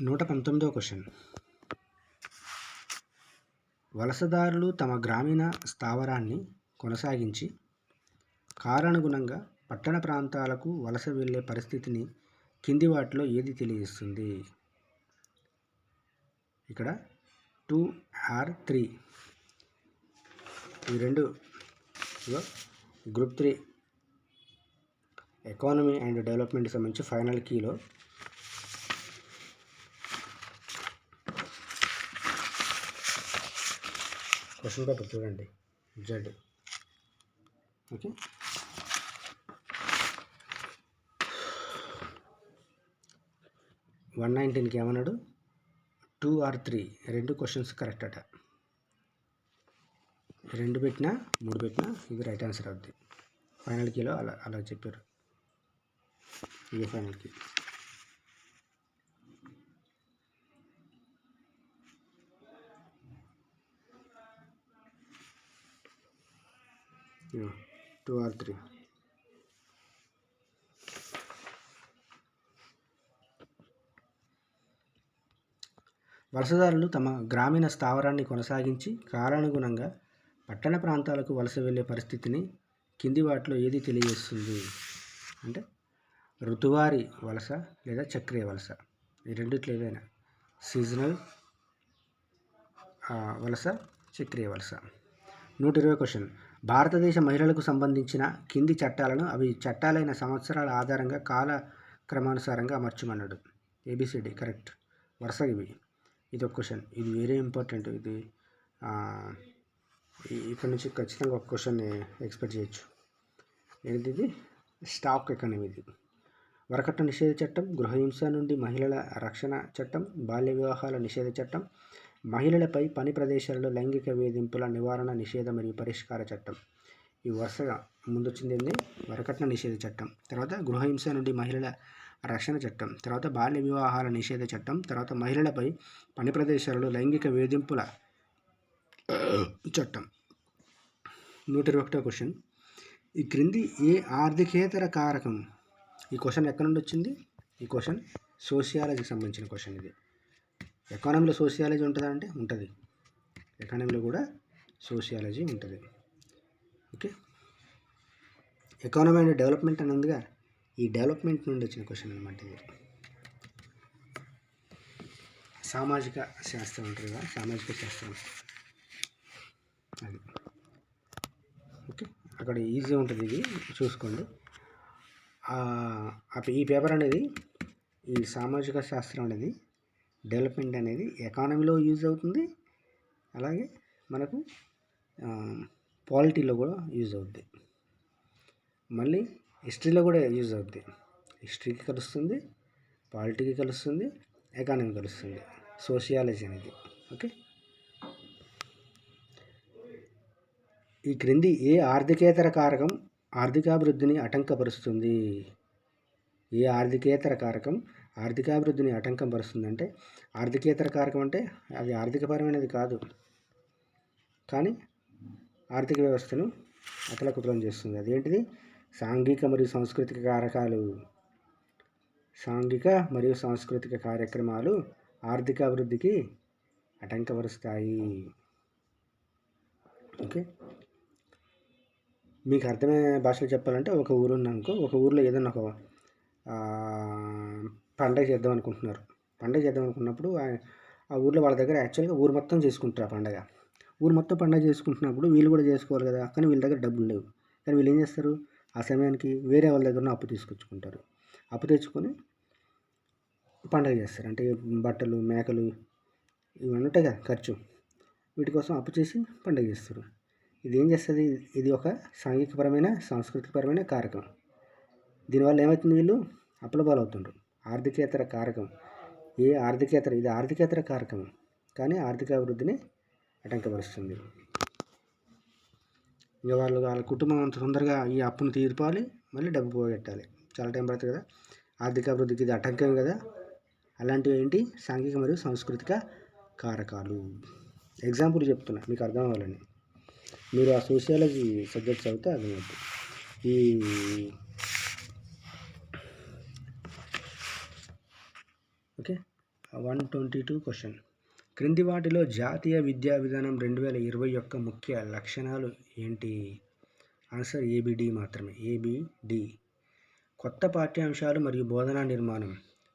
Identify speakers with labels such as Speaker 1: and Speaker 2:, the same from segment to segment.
Speaker 1: 119వ question. వలసదారులు తమ గ్రామీణ స్థావరాన్ని కొనసాగించి కాలానుగుణంగా పట్టణ ప్రాంతాలకు వలస వెళ్ళే పరిస్థితిని కింది వాటిలో ఏది తెలియజేస్తుంది? ఇక్కడ 2 or 3 ఈ రెండు గ్రూప్ 3 ఎకానమీ అండ్ డెవలప్మెంట్కి సంబంధించి ఫైనల్ కీలో క్వశ్చన్ పేపర్ చూడండి. జెడ్. ఓకే, 119కి ఏమన్నాడు? 2 or 3 రెండు క్వశ్చన్స్ కరెక్ట్ అట. 2 పెట్టినా 3 పెట్టినా ఇది రైట్ ఆన్సర్ అవుద్ది. ఫైనల్ కీలో అలా చెప్పారు. ఇది ఫైనల్ కీ. Yeah, 2 or 3. వలసదారులు తమ గ్రామీణ స్థావరాన్ని కొనసాగించి కాలానుగుణంగా పట్టణ ప్రాంతాలకు వలస వెళ్ళే పరిస్థితిని కింది వాటిలో ఏది తెలియజేస్తుంది? అంటే ఋతువారీ వలస లేదా చక్రీయ వలస, ఈ రెండిట్లో ఏదైనా. సీజనల్ వలస, చక్రీయ వలస. 120 క్వశ్చన్. భారతదేశ మహిళలకు సంబంధించిన కింది చట్టాలను అవి చట్టాలైన సంవత్సరాల ఆధారంగా కాలక్రమానుసారంగా అమర్చమన్నాడు. A B C D correct. వరుసగా ఇవి. ఇది ఒక క్వశ్చన్, ఇది వెరీ ఇంపార్టెంట్. ఇది ఇక్కడ నుంచి ఖచ్చితంగా ఒక క్వశ్చన్ ఎక్స్పెక్ట్ చేయొచ్చు. ఏంటి ఇది? Stock economy. ఇది వరకట్న నిషేధ చట్టం, గృహహింస నుండి మహిళల రక్షణ చట్టం, బాల్య వివాహాల నిషేధ చట్టం, మహిళలపై పని ప్రదేశాలలో లైంగిక వేధింపుల నివారణ నిషేధ మరియు పరిష్కార చట్టం. ఈ వరుసగా ముందొచ్చింది ఏంది? వరకట్న నిషేధ చట్టం, తర్వాత గృహహింస నుండి మహిళల రక్షణ చట్టం, తర్వాత బాల్య వివాహాల నిషేధ చట్టం, తర్వాత మహిళలపై పని ప్రదేశాలలో లైంగిక వేధింపుల చట్టం. 121వ క్వశ్చన్. ఈ క్రింది ఏ ఆర్థికేతర కారకం? ఈ క్వశ్చన్ ఎక్కడ నుండి వచ్చింది? ఈ క్వశ్చన్ సోషియాలజీకి సంబంధించిన క్వశ్చన్. ఇది ఎకానమీలో సోషియాలజీ ఉంటుందా అంటే ఉంటుంది. ఎకానమీలో కూడా సోషియాలజీ ఉంటుంది. ఓకే, ఎకానమీ అండ్ డెవలప్మెంట్ అని ఉందిగా, ఈ డెవలప్మెంట్ నుండి వచ్చిన క్వశ్చన్ అనమాట ఇది. సామాజిక శాస్త్రం ఉంటుంది కదా, సామాజిక శాస్త్రం అది. ఓకే, అక్కడ ఈజీ ఉంటుంది, ఇది చూసుకోండి. ఈ పేపర్ అనేది, ఈ సామాజిక శాస్త్రం అనేది, డెవలప్మెంట్ అనేది ఎకానమీలో యూజ్ అవుతుంది, అలాగే మనకు పాలిటీలో కూడా యూజ్ అవుద్ది, మళ్ళీ హిస్టరీలో కూడా యూజ్ అవుద్ది. హిస్టరీకి కలుస్తుంది, పాలిటీకి కలుస్తుంది, ఎకానమీ కలుస్తుంది, సోషియాలజీ అనేది. ఓకే, ఈ క్రింది ఏ ఆర్థికేతర కారకం ఆర్థికాభివృద్ధిని ఆటంకపరుస్తుంది? ఏ ఆర్థికేతర కారకం ఆర్థికాభివృద్ధిని ఆటంకం పరుస్తుందంటే, ఆర్థికేతర కారకం అంటే అది ఆర్థికపరమైనది కాదు, కానీ ఆర్థిక వ్యవస్థను అతలకుతలం చేస్తుంది. అదేంటిది? సాంఘిక మరియు సాంస్కృతిక కారకాలు. సాంఘిక మరియు సాంస్కృతిక కార్యక్రమాలు ఆర్థికాభివృద్ధికి ఆటంకపరుస్తాయి. ఓకే, మీకు అర్థమయ్యే భాషలో చెప్పాలంటే, ఒక ఊరు ఉందనుకో, ఒక ఊరిలో ఏదైనా ఒక పండగ చేద్దాం అనుకుంటున్నారు. పండగ చేద్దాం అనుకున్నప్పుడు ఆ ఊర్లో వాళ్ళ దగ్గర యాక్చువల్గా ఊరు మొత్తం చేసుకుంటారు ఆ పండగ. ఊరు మొత్తం పండగ చేసుకుంటున్నప్పుడు వీళ్ళు కూడా చేసుకోవాలి కదా, కానీ వీళ్ళ దగ్గర డబ్బులు లేవు. కానీ వీళ్ళు ఏం చేస్తారు? ఆ సమయానికి వేరే వాళ్ళ దగ్గర అప్పు తీసుకొచ్చుకుంటారు. అప్పు తెచ్చుకొని పండగ చేస్తారు. అంటే బట్టలు, మేకలు ఇవన్నీ ఉంటాయి కదా ఖర్చు, వీటి కోసం అప్పు చేసి పండగ చేస్తారు. ఇది ఏం చేస్తుంది? ఇది ఒక సాంఘికపరమైన సాంస్కృతికపరమైన కారకం. దీనివల్ల ఏమవుతుంది? వీళ్ళు అప్పుల పాలవుతుండ్రు. ఆర్థికేతర కారకం. ఇది ఆర్థికేతర కారకం, కానీ ఆర్థికాభివృద్ధిని ఆటంకపరుస్తుంది. ఇక వాళ్ళ కుటుంబం అంత తొందరగా ఈ అప్పును తీర్పాలి, మళ్ళీ డబ్బు పోగొట్టాలి, చాలా టైం పడుతుంది కదా. ఆర్థికాభివృద్ధికి ఇది ఆటంకం కదా. అలాంటివి ఏంటి? సాంఘిక మరియు సాంస్కృతిక కారకాలు. ఎగ్జాంపుల్ చెప్తున్నా మీకు అర్థం అవ్వాలని. మీరు ఆ సోషియాలజీ సబ్జెక్ట్ చదివితే అర్థమవుతుంది. Okay, 122 question. క్రింది వాటిలో జాతీయ విద్యా విధానం 2020 యొక్క ముఖ్య లక్షణాలు ఏంటి? ఆన్సర్ ఏబిడి మాత్రమే. ఏబిడి. కొత్త పాఠ్యాంశాలు మరియు బోధనా నిర్మాణం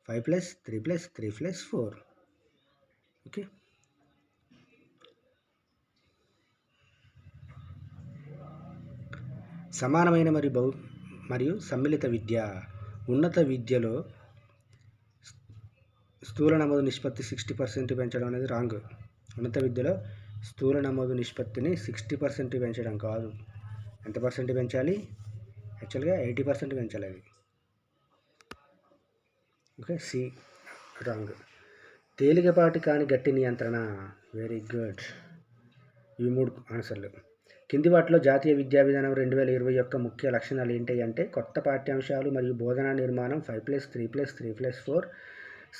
Speaker 1: 5+3+3+4. ఓకే. సమానమైన మరియు సమ్మిళిత విద్య. ఉన్నత విద్యలో స్థూల నమోదు నిష్పత్తి 60% పెంచడం అనేది రాంగ్. ఉన్నత విద్యలో స్థూల నమోదు నిష్పత్తిని 60% పెంచడం కాదు. ఎంత పర్సెంట్ పెంచాలి? యాక్చువల్గా 80% పెంచాలి అది. ఓకే. C wrong. తేలికపాటి కాని గట్టి నియంత్రణ. Very good. ఇవి 3 ఆన్సర్లు. కింది వాటిలో జాతీయ విద్యా విధానం 2020 యొక్క ముఖ్య లక్షణాలు ఏంటి అంటే కొత్త పాఠ్యాంశాలు మరియు బోధనా నిర్మాణం 5+3+3+4,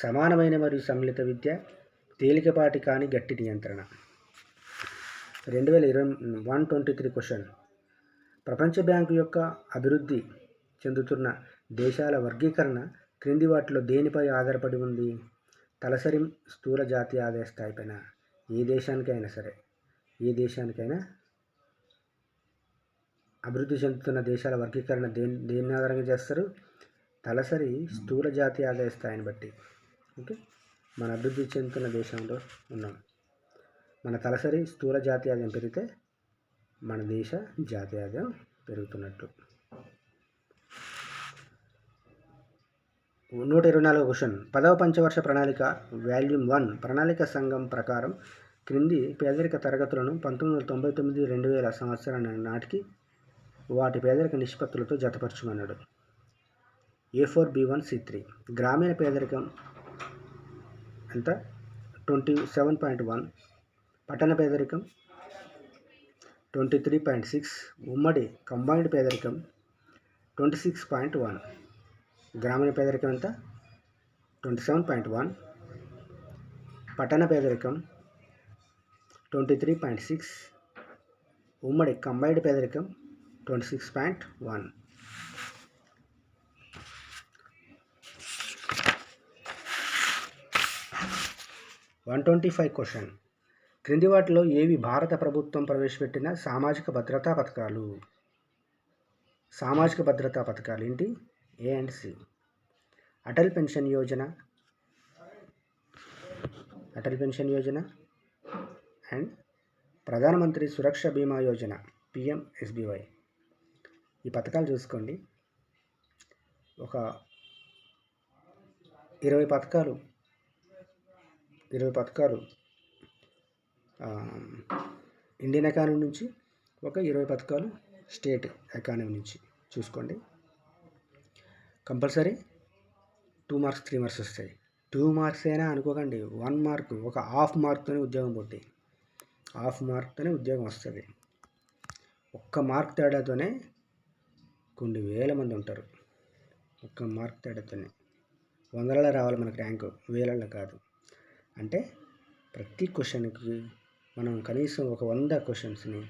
Speaker 1: సమానమైన మరియు సమ్మిళిత విద్య, తేలికపాటి కాని గట్టి నియంత్రణ. 123 క్వశ్చన్. ప్రపంచ బ్యాంకు యొక్క అభివృద్ధి చెందుతున్న దేశాల వర్గీకరణ క్రింది వాటిలో దేనిపై ఆధారపడి ఉంది? తలసరి స్థూల జాతీయ ఆదాయ స్థాయిపైన. ఏ దేశానికైనా అభివృద్ధి చెందుతున్న దేశాల వర్గీకరణ దేన్ని ఆధారంగా చేస్తారు? తలసరి స్థూల జాతీయ ఆదాయ స్థాయిని బట్టి. ఓకే. మన అభివృద్ధి చెందుతున్న దేశంలో ఉన్నాం. మన తలసరి స్థూల జాతీయ ఆదాయం పెరిగితే మన దేశ జాతీయ ఆదాయం పెరుగుతున్నట్టు. 124 క్వశ్చన్. 10వ పంచవర్ష ప్రణాళిక వాల్యూమ్ 1 ప్రణాళిక సంఘం ప్రకారం క్రింది పేదరిక తరగతులను 1999-2000 సంవత్సరాల నాటికి వాటి పేదరిక నిష్పత్తులతో జతపరచమన్నాడు. A4B1C3. గ్రామీణ పేదరికం ఎంత? 27.1. పట్టణ పేదరికం 23.6. ఉమ్మడి కంబైన్డ్ పేదరికం 26.1. గ్రామీణ పేదరికం ఎంత? 27.1. పట్టణ పేదరికం 23.6. ఉమ్మడి కంబైన్డ్ పేదరికం 26.1. క్వశ్చన్. క్రింది వాటిలో ఏవి భారత ప్రభుత్వం ప్రవేశపెట్టిన సామాజిక భద్రతా పథకాలు? సామాజిక భద్రతా పథకాలు ఏంటి? A and C. Atal pension Yojana అండ్ ప్రధానమంత్రి సురక్ష బీమా యోజన PMSBY. ఈ పథకాలు చూసుకోండి. ఒక 20 పథకాలు ఇండియన్ ఎకానమీ నుంచి, ఒక 20 పథకాలు స్టేట్ ఎకానమీ నుంచి చూసుకోండి. కంపల్సరీ 2 మార్క్స్ 3 మార్క్స్ వస్తాయి. 2 మార్క్స్ అయినా అనుకోకండి, 1 మార్క్, ఒక హాఫ్ మార్క్తోనే ఉద్యోగం పోటీ. హాఫ్ మార్క్తోనే ఉద్యోగం వస్తుంది. 1 మార్క్ తేడాతోనే కొన్ని వేల మంది ఉంటారు. 1 మార్క్ తేడాతోనే వందలలో రావాలి మనకు ర్యాంకు, వేలల్లో కాదు. అంటే ప్రతి క్వశ్చన్కి మనం కనీసం ఒక 100 క్వశ్చన్స్ని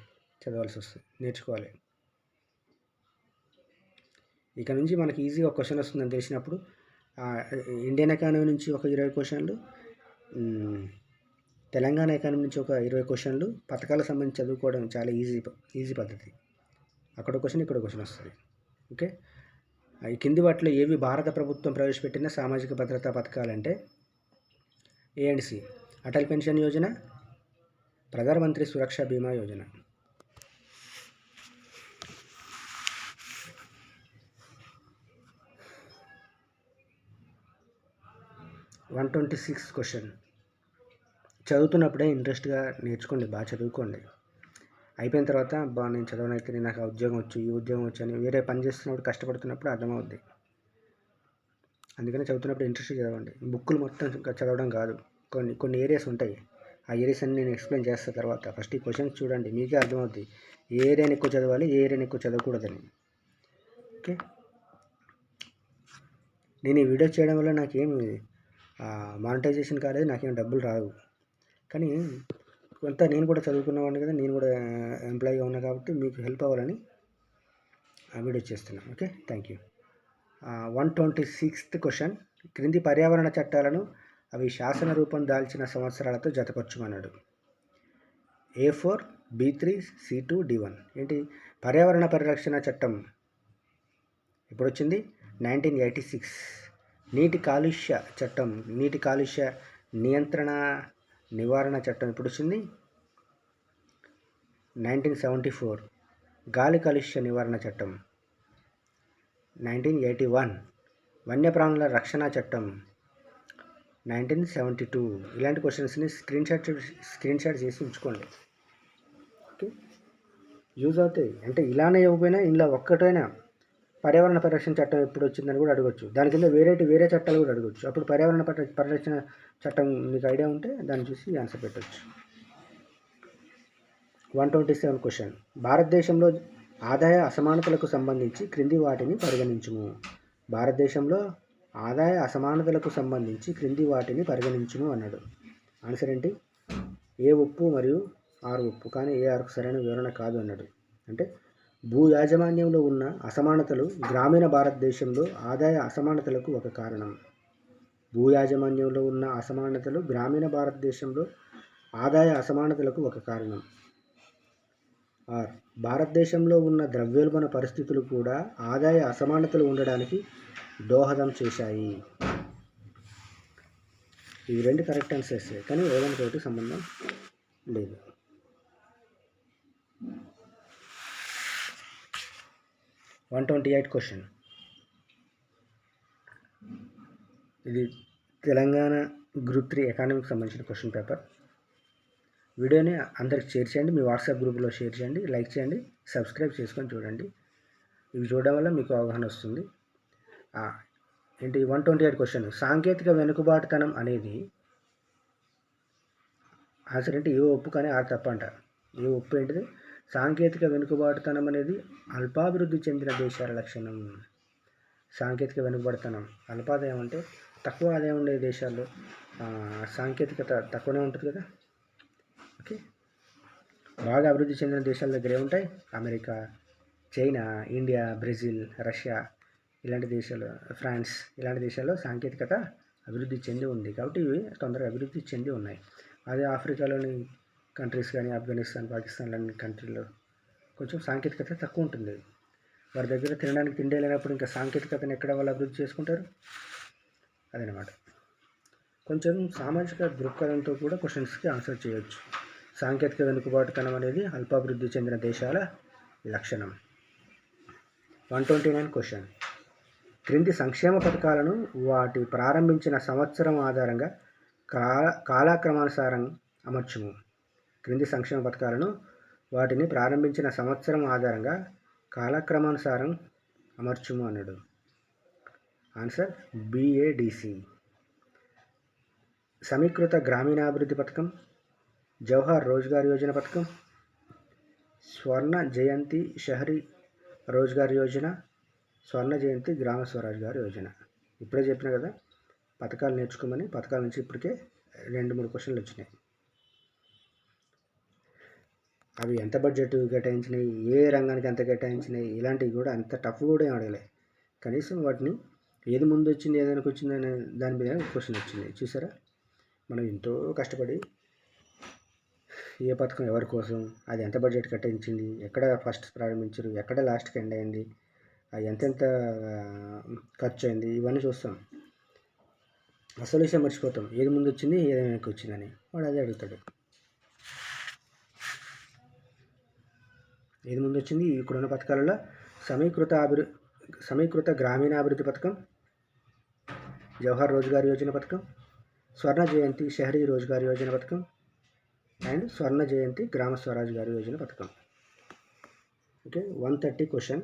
Speaker 1: చదవాల్సి వస్తుంది, నేర్చుకోవాలి. ఇక నుంచి మనకి ఈజీగా ఒక క్వశ్చన్ వస్తుందని తెలిసినప్పుడు ఇండియన్ ఎకానమీ నుంచి ఒక 20 క్వశ్చన్లు, తెలంగాణ ఎకానమీ నుంచి ఒక 20 క్వశ్చన్లు, పథకాలకు సంబంధించి చదువుకోవడం చాలా ఈజీ పద్ధతి. అక్కడ క్వశ్చన్, ఇక్కడ క్వశ్చన్ వస్తుంది. ఓకే. ఈ కింది వాటిలో ఏవి భారత ప్రభుత్వం ప్రవేశపెట్టిన సామాజిక భద్రతా పథకాలంటే A and C. Atal pension Yojana, Pradhanmantri Suraksha బీమా యోజన. 126 క్వశ్చన్. చదువుతున్నప్పుడే ఇంట్రెస్ట్గా నేర్చుకోండి, బాగా చదువుకోండి. అయిపోయిన తర్వాత నేను చదవనైతే నాకు ఆ ఉద్యోగం వచ్చు, ఈ ఉద్యోగం వచ్చు అని వేరే పని చేస్తున్నప్పుడు కష్టపడుతున్నప్పుడు అర్థమవుద్ది. అందుకని చదువుతున్నప్పుడు ఇంట్రెస్ట్ చదవండి. బుక్కులు మొత్తం చదవడం కాదు, కొన్ని ఏరియాస్ ఉంటాయి. ఆ ఏరియాస్ అన్ని నేను ఎక్స్ప్లెయిన్ చేస్తాను తర్వాత. ఫస్ట్ ఈ క్వశ్చన్స్ చూడండి, మీకే అర్థమవుద్ది ఏ ఏరియాని ఎక్కువ చదవాలి, ఏ ఏరియాని ఎక్కువ చదవకూడదని. ఓకే. నేను ఈ వీడియో చేయడం వల్ల నాకేమి మానిటైజేషన్ కాలేదు, నాకేం డబ్బులు రావు. కానీ కొంత నేను కూడా చదువుకున్నవాడిని కదా, నేను కూడా ఎంప్లాయీగా ఉన్నా కాబట్టి మీకు హెల్ప్ అవ్వాలని ఆ వీడియో చేస్తున్నాను. Okay, thank you. 126th question. క్రింది పర్యావరణ చట్టాలను అవి శాసన రూపం దాల్చిన సంవత్సరాలతో జతపరచుమన్నాడు. A4, B3, C2, D1. ఏంటి? పర్యావరణ పరిరక్షణ చట్టం ఎప్పుడు వచ్చింది? 1986. నీటి కాలుష్య చట్టం, నీటి కాలుష్య నివారణ చట్టం ఎప్పుడు వచ్చింది? 1974. గాలి కాలుష్య నివారణ చట్టం 1981. వన్యప్రాణుల రక్షణ చట్టం 1972. ఇలాంటి క్వశ్చన్స్ని స్క్రీన్ షాట్ చేసి ఉంచుకోండి. ఓకే, యూజ్ అవుతాయి. అంటే ఇలానే ఇవ్వకపోయినా ఇందులో ఒక్కటైనా పర్యావరణ పరిరక్షణ చట్టం ఎప్పుడు వచ్చిందని కూడా అడగచ్చు. దాని కింద వేరే చట్టాలు కూడా అడగచ్చు. అప్పుడు పర్యావరణ పరిరక్షణ చట్టం మీకు ఐడియా ఉంటే దాన్ని చూసి ఆన్సర్ పెట్టవచ్చు. 127 క్వశ్చన్. భారతదేశంలో ఆదాయ అసమానతలకు సంబంధించి క్రింది వాటిని పరిగణించుము. భారతదేశంలో ఆదాయ అసమానతలకు సంబంధించి క్రింది వాటిని పరిగణించుము అన్నాడు. ఆన్సర్ ఏంటి? ఏ ఉప్పు మరియు ఆరు ఉప్పు, కానీ ఏ ఆరుకు సరైన వివరణ కాదు అన్నాడు. అంటే భూ యాజమాన్యంలో ఉన్న అసమానతలు గ్రామీణ భారతదేశంలో ఆదాయ అసమానతలకు ఒక కారణం. భూ యాజమాన్యంలో ఉన్న అసమానతలు గ్రామీణ భారతదేశంలో ఆదాయ అసమానతలకు ఒక కారణం. భారతదేశంలో ఉన్న ద్రవ్యోల్బణ పరిస్థితులు కూడా ఆదాయ అసమానతలు ఉండడానికి దోహదం చేశాయి. ఇవి రెండు కరెక్ట్ ఆన్సర్స్, కానీ ఏదైనా సంబంధం లేదు. 128 క్వశ్చన్. ఇది తెలంగాణ గ్రూప్ 3 ఎకానమిక్ సంబంధించిన క్వశ్చన్ పేపర్. వీడియోని అందరికి షేర్ చేయండి, మీ వాట్సాప్ గ్రూప్లో షేర్ చేయండి, లైక్ చేయండి, సబ్స్క్రైబ్ చేసుకొని చూడండి. ఇవి చూడడం వల్ల మీకు అవగాహన వస్తుంది. ఏంటి? 128 క్వశ్చన్. సాంకేతిక వెనుకబాటుతనం అనేది ఆన్సర్ ఏంటి? ఏ ఒప్పు, కానీ ఆరు తప్ప అంట. ఏ ఒప్పు ఏంటిది? సాంకేతిక వెనుకబాటుతనం అనేది అల్పాభివృద్ధి చెందిన దేశాల లక్షణం. సాంకేతిక వెనుకబాటుతనం, అల్పాదాయం అంటే తక్కువ ఆదాయం ఉండే దేశాల్లో సాంకేతికత తక్కువనే ఉంటుంది కదా. ఓకే, బాగా అభివృద్ధి చెందిన దేశాల దగ్గరే ఉంటాయి. America, China, India, Brazil, Russia ఇలాంటి దేశాలు, ఫ్రాన్స్ ఇలాంటి దేశాల్లో సాంకేతికత అభివృద్ధి చెంది ఉంది. కాబట్టి ఇవి తొందరగా అభివృద్ధి చెంది ఉన్నాయి. అదే ఆఫ్రికాలోని కంట్రీస్ కానీ ఆఫ్ఘనిస్తాన్, పాకిస్తాన్ లాంటి కంట్రీలో కొంచెం సాంకేతికత తక్కువ ఉంటుంది. వారి దగ్గర తినడానికి తిండి లేనప్పుడు ఇంకా సాంకేతికతను ఎక్కడ వాళ్ళు అభివృద్ధి చేసుకుంటారు? అదనమాట. కొంచెం సామాజిక దృక్పథంతో కూడా క్వశ్చన్స్కి ఆన్సర్ చేయొచ్చు. సాంకేతిక వెనుకబాటుతనం అనేది అల్పాభివృద్ధి చెందిన దేశాల లక్షణం. 129 క్వశ్చన్. క్రింది సంక్షేమ పథకాలను వాటి ప్రారంభించిన సంవత్సరం ఆధారంగా కాలక్రమానుసారం అమర్చుము. క్రింది సంక్షేమ పథకాలను వాటిని ప్రారంభించిన సంవత్సరం ఆధారంగా కాలక్రమానుసారం అమర్చుము అన్నాడు. Answer BADC. సమీకృత గ్రామీణాభివృద్ధి పథకం, జవహర్ రోజ్గార్ యోజన పథకం, స్వర్ణ జయంతి షహరీ రోజ్గార్ యోజన, స్వర్ణ జయంతి గ్రామ స్వరాజ్గార్ యోజన. ఇప్పుడే చెప్పిన కదా పథకాలు నేర్చుకోమని. పథకాల నుంచి ఇప్పటికే 2-3 క్వశ్చన్లు వచ్చినాయి. అవి ఎంత బడ్జెట్ కేటాయించినాయి, ఏ రంగానికి ఎంత కేటాయించినాయి, ఇలాంటివి కూడా అంత టఫ్ కూడా ఏం అడగలే. కనీసం వాటిని ఏది ముందు వచ్చింది, ఏదైనా వచ్చింది అనే దాని మీద క్వశ్చన్ వచ్చింది. చూసారా, మనం ఎంతో కష్టపడి ఏ పథకం ఎవరి కోసం, అది ఎంత బడ్జెట్ కేటాయించింది, ఎక్కడ ఫస్ట్ ప్రారంభించారు, ఎక్కడ లాస్ట్కి ఎండ్ అయింది, ఎంతెంత ఖర్చు అయింది, ఇవన్నీ చూస్తాం. అసలు విషయం మర్చిపోతాం, ఏది ముందు వచ్చింది ఏదైనా వచ్చిందని. వాడు అదే అడుగుతాడు. ఏది ముందు వచ్చింది? ఇక్కడున్న పథకాలలో సమీకృత గ్రామీణాభివృద్ధి పథకం, జవహర్ రోజ్గార్ యోజన పథకం, స్వర్ణ జయంతి షహరీ రోజ్గార్ యోజన పథకం అండ్ స్వర్ణ జయంతి గ్రామ స్వరాజ్ గారి యోజన పథకం. Okay, 130 question.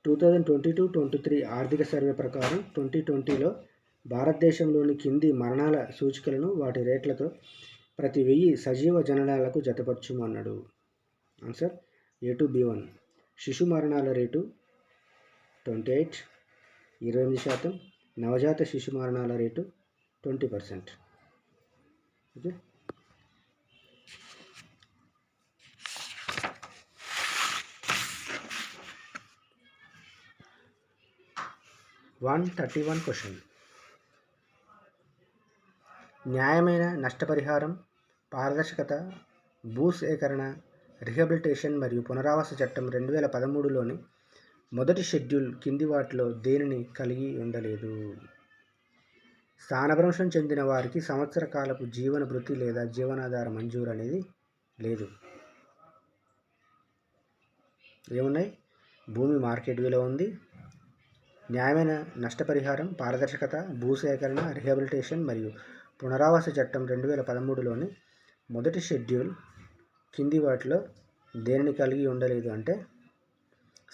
Speaker 1: 2022-23 ఆర్థిక సర్వే ప్రకారం 2020లో భారతదేశంలోని కింది మరణాల సూచికలను వాటి రేట్లతో ప్రతి 1000 సజీవ జననాలకు జతపరచుము అన్నాడు. Answer A2B1. శిశు మరణాల రేటు 28, 28%. నవజాత శిశు మరణాల రేటు 20%. Okay, question. న్యాయమైన నష్టపరిహారం, పారదర్శకత, భూసేకరణ, రిహాబిలిటేషన్ మరియు పునరావాస చట్టం 2013లోని మొదటి షెడ్యూల్ కింది వాటిలో దేనిని కలిగి ఉండలేదు? స్థానభ్రంశం చెందిన వారికి సంవత్సర కాలపు జీవన భృతి లేదా జీవనాధార మంజూరు అనేది లేదు. ఏమున్నాయి? భూమి మార్కెట్ విలువ ఉంది, న్యాయమైన నష్టపరిహారం, పారదర్శకత, భూసేకరణ, రిహాబిలిటేషన్ మరియు పునరావాస చట్టం 2013లోని మొదటి షెడ్యూల్ కింది వాటిలో దేనిని కలిగి ఉండలేదు అంటే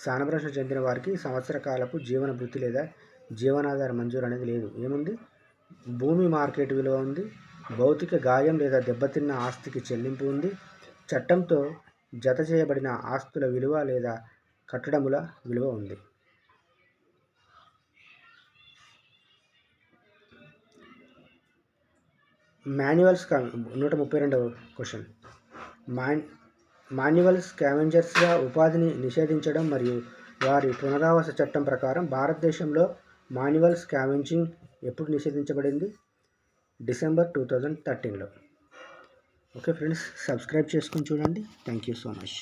Speaker 1: స్థానభ్రంశం చెందిన వారికి సంవత్సర కాలపు జీవన భృతి లేదా జీవనాధార మంజూరు అనేది లేదు. ఏముంది? భూమి మార్కెట్ విలువ ఉంది, భౌతిక గాయం లేదా దెబ్బతిన్న ఆస్తికి చెల్లింపు ఉంది, చట్టంతో జత చేయబడిన ఆస్తుల విలువ లేదా కట్టడముల విలువ ఉంది. మాన్యువల్ 132వ క్వశ్చన్. మాన్యువల్ స్కావెంజర్స్గా ఉపాధిని నిషేధించడం మరియు వారి పునరావాస చట్టం ప్రకారం భారతదేశంలో మాన్యువల్ స్కావెంజింగ్ ఎప్పుడు నిషేధించబడింది? డిసెంబర్ 2013లో. ఓకే ఫ్రెండ్స్, సబ్స్క్రైబ్ చేసుకొని చూడండి. Thank you so much.